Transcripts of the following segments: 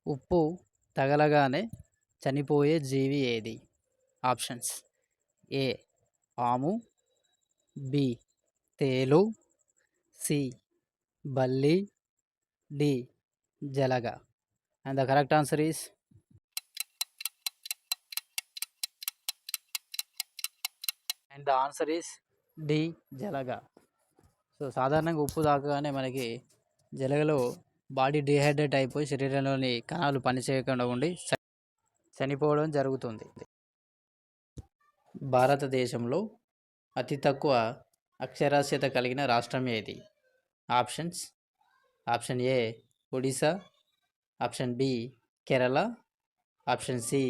ఉప్పు తగలగానే చనిపోయే జీవి ఏది? ఆప్షన్స్: ఏ పాము, బి తేలు, సి బల్లి, డి జలగ. And the correct answer is D జలగ. సో సాధారణంగా ఉప్పు తాకగానే మనకి జలగలో బాడీ డిహైడ్రేట్ అయిపోయి శరీరంలోని కణాలు పనిచేయకుండా ఉండి చనిపోవడం జరుగుతుంది. భారతదేశంలో అతి తక్కువ అక్షరాస్యత కలిగిన రాష్ట్రం ఏది? Options: option A Odisha, option B Kerala, option C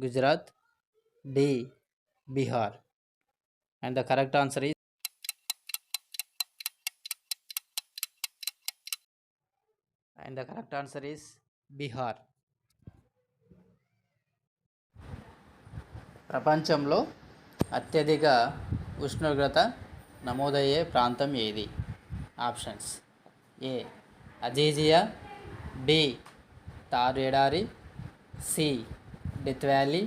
Gujarat, D Bihar. And the correct answer is Bihar. ప్రపంచంలో అత్యధిక ఉష్ణోగ్రత నమోదయ్యే ప్రాంతం ఏది? Options: A Azizia, B Thar ఎడారి, C death valley,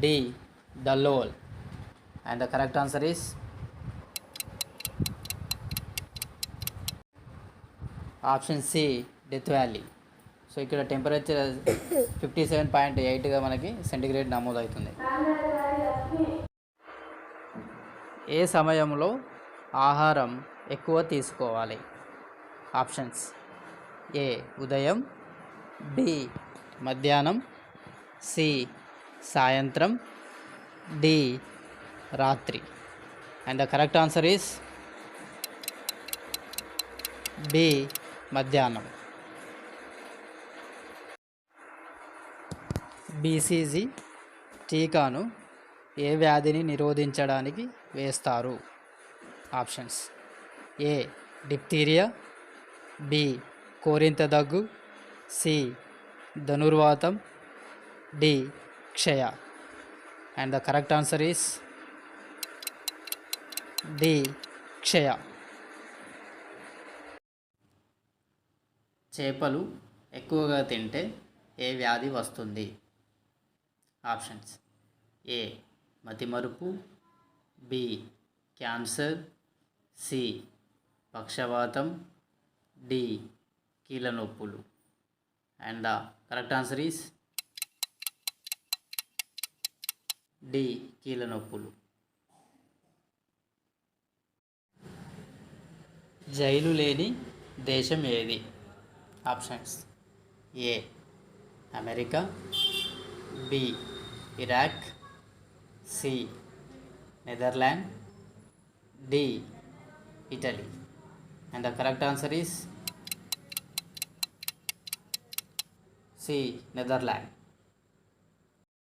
D Dallol. And the correct answer is option C death valley. So ఇక్కడ temperature 57.8గా మనకి సెంటిగ్రేడ్ నమోదవుతుంది. ఏ సమయంలో ఆహారం ఎక్కువ తీసుకోవాలి? ఆప్షన్స్: ఏ ఉదయం, బి మధ్యాహ్నం, సి సాయంత్రం, డి రాత్రి. And the correct answer is B మధ్యాహ్నం. బీసీజీ టీకాను ఏ వ్యాధిని నిరోధించడానికి వేస్తారు? ఆప్షన్స్: ఏ డిప్తీరియా, బి కోరింత దగ్గు, సి ధనుర్వాతం, డి క్షయ. And the correct answer is D క్షయ. చేపలు ఎక్కువగా తింటే ఏ వ్యాధి వస్తుంది? ఆప్షన్స్: ఏ మతిమరుపు, బి క్యాన్సర్, సి పక్షవాతం, డి కీళ్ళ నొప్పులు. And the correct answer is D కీళ్ళ నొప్పులు. జైలు లేని దేశం ఏది? Options: A America, B Iraq, C Netherland, D Italy. And the correct answer is C Netherland.